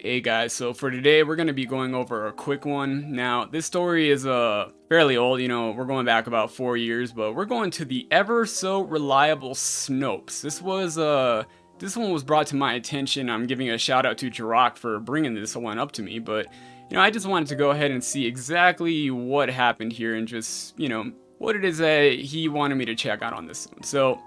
Hey guys, so for today we're going to be going over a quick one. Now, this story is fairly old, we're going back about 4 years, but we're going to the ever so reliable Snopes. This one was brought to my attention. I'm giving a shout out to Jirok for bringing this one up to me, but I just wanted to go ahead and see exactly what happened here and just, what it is that he wanted me to check out on this one. So,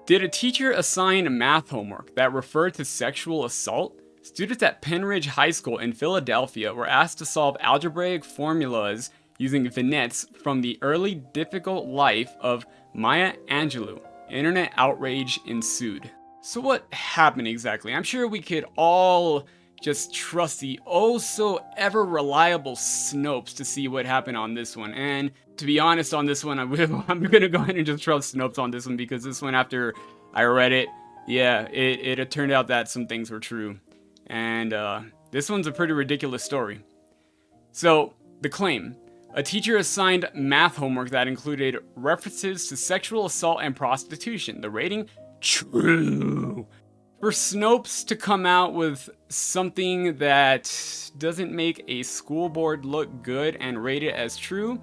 did a teacher assign math homework that referred to sexual assault? Students at Penridge High School in Philadelphia were asked to solve algebraic formulas using vignettes from the early difficult life of Maya Angelou. Internet outrage ensued. So what happened exactly? I'm sure we could all just trust the oh so ever reliable Snopes to see what happened on this one. And to be honest on this one, I'm gonna go ahead and just trust Snopes on this one, because this one, after I read it, yeah, it turned out that some things were true. And this one's a pretty ridiculous story. So, the claim. A teacher assigned math homework that included references to sexual assault and prostitution. The rating? True. For Snopes to come out with something that doesn't make a school board look good and rate it as true,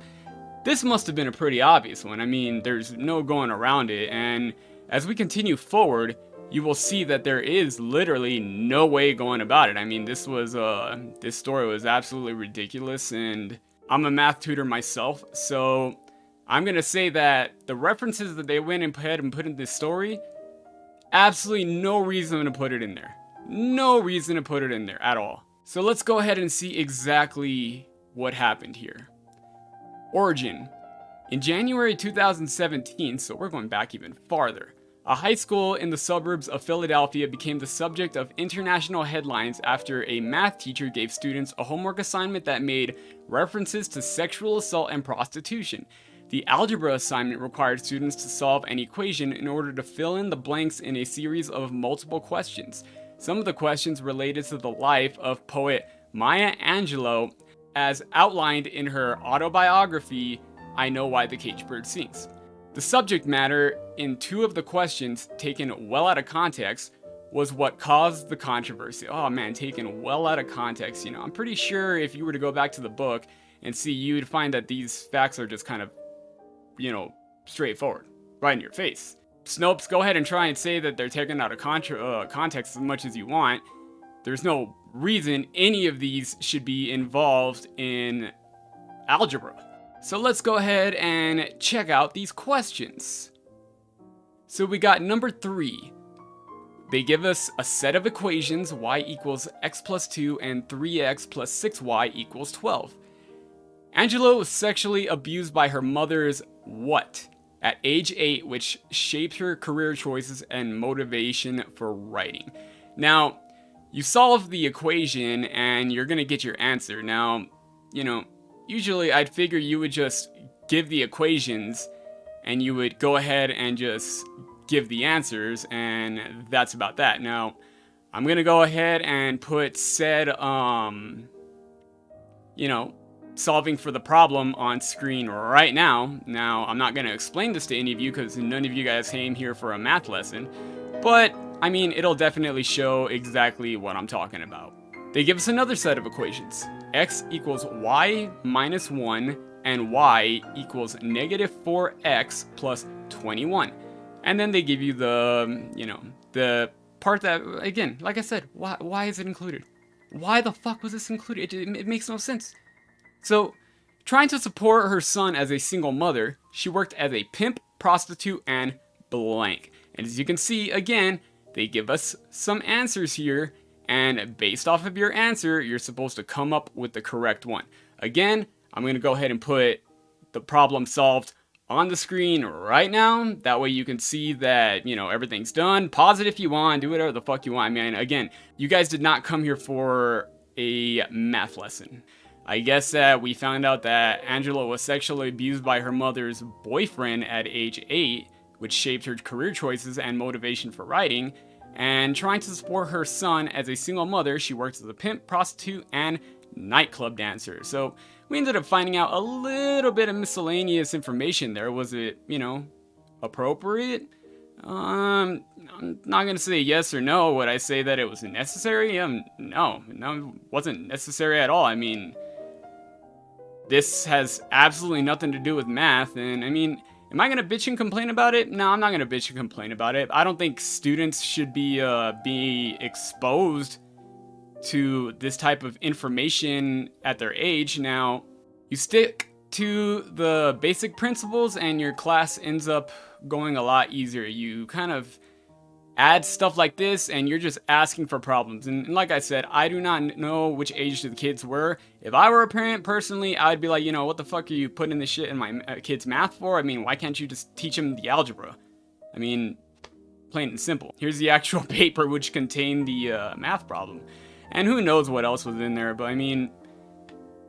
this must have been a pretty obvious one. I mean, there's no going around it. And as we continue forward, you will see that there is literally no way going about it. I mean, this story was absolutely ridiculous, and I'm a math tutor myself, so I'm gonna say that the references that they went ahead and put in this story, absolutely no reason to put it in there. No reason to put it in there at all. So let's go ahead and see exactly what happened here. Origin. In January 2017, so we're going back even farther, a high school in the suburbs of Philadelphia became the subject of international headlines after a math teacher gave students a homework assignment that made references to sexual assault and prostitution. The algebra assignment required students to solve an equation in order to fill in the blanks in a series of multiple questions. Some of the questions related to the life of poet Maya Angelou, as outlined in her autobiography, I Know Why the Caged Bird Sings. The subject matter in two of the questions, taken well out of context, was what caused the controversy. Oh man, taken well out of context. I'm pretty sure if you were to go back to the book and see, you'd find that these facts are just kind of, straightforward, right in your face. Snopes, go ahead and try and say that they're taken out of context as much as you want. There's no reason any of these should be involved in algebra. So let's go ahead and check out these questions. So we got number 3. They give us a set of equations, y equals x plus 2 and 3x plus 6y equals 12. Angela was sexually abused by her mother's what? At age 8, which shaped her career choices and motivation for writing. Now, you solve the equation and you're gonna get your answer. Now, usually I'd figure you would just give the equations and you would go ahead and just give the answers, and that's about that. Now, I'm going to go ahead and put said, solving for the problem on screen right now. Now, I'm not going to explain this to any of you because none of you guys came here for a math lesson, but I mean, it'll definitely show exactly what I'm talking about. They give us another set of equations. X equals y minus 1 and y equals negative 4x plus 21. And then they give you the part that, again, like I said, why is it included? Why the fuck was this included? It makes no sense. So, trying to support her son as a single mother, she worked as a pimp, prostitute, and blank. And as you can see, again, they give us some answers here, and based off of your answer, you're supposed to come up with the correct one. Again, I'm going to go ahead and put the problem solved on the screen right now. That way you can see that, everything's done. Pause it if you want, do whatever the fuck you want. I mean, again, you guys did not come here for a math lesson. I guess that we found out that Angela was sexually abused by her mother's boyfriend at age 8, which shaped her career choices and motivation for writing. And trying to support her son as a single mother, she worked as a pimp, prostitute, and nightclub dancer. So we ended up finding out a little bit of miscellaneous information there. Was it, appropriate? I'm I'm not gonna say yes or no. Would I say that it was necessary? No, it wasn't necessary at all. I mean, this has absolutely nothing to do with math, and I mean, am I gonna bitch and complain about it? No, I'm not gonna bitch and complain about it. I don't think students should be exposed to this type of information at their age. Now, you stick to the basic principles, and your class ends up going a lot easier. You kind of add stuff like this and you're just asking for problems. And like I said, I do not know which age the kids were. If I were a parent personally, I'd be like, you know, what the fuck are you putting this shit in my kid's math for? I mean, why can't you just teach them the algebra? I mean, plain and simple. Here's the actual paper which contained the math problem. And who knows what else was in there, but I mean,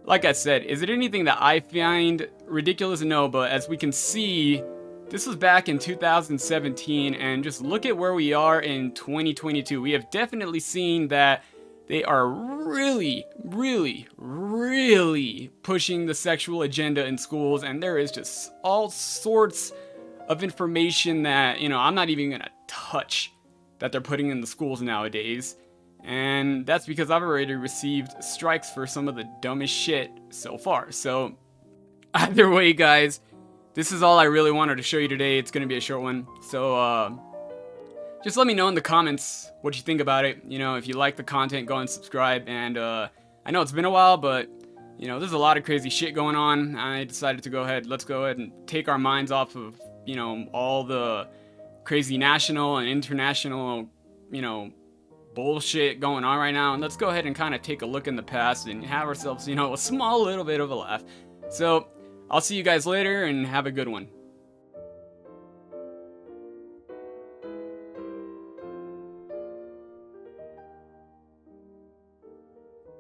like I said, is it anything that I find ridiculous? No, but as we can see, this was back in 2017, and just look at where we are in 2022. We have definitely seen that they are really, really, really pushing the sexual agenda in schools, and there is just all sorts of information that, you know, I'm not even gonna touch that they're putting in the schools nowadays. And that's because I've already received strikes for some of the dumbest shit so far. So, either way, guys, this is all I really wanted to show you today. It's going to be a short one. So, just let me know in the comments what you think about it. You know, if you like the content, go and subscribe. And I know it's been a while, but, you know, there's a lot of crazy shit going on. I decided to let's go ahead and take our minds off of, you know, all the crazy national and international, you know, bullshit going on right now. And let's go ahead and kind of take a look in the past and have ourselves, you know, a small little bit of a laugh. So, I'll see you guys later and have a good one.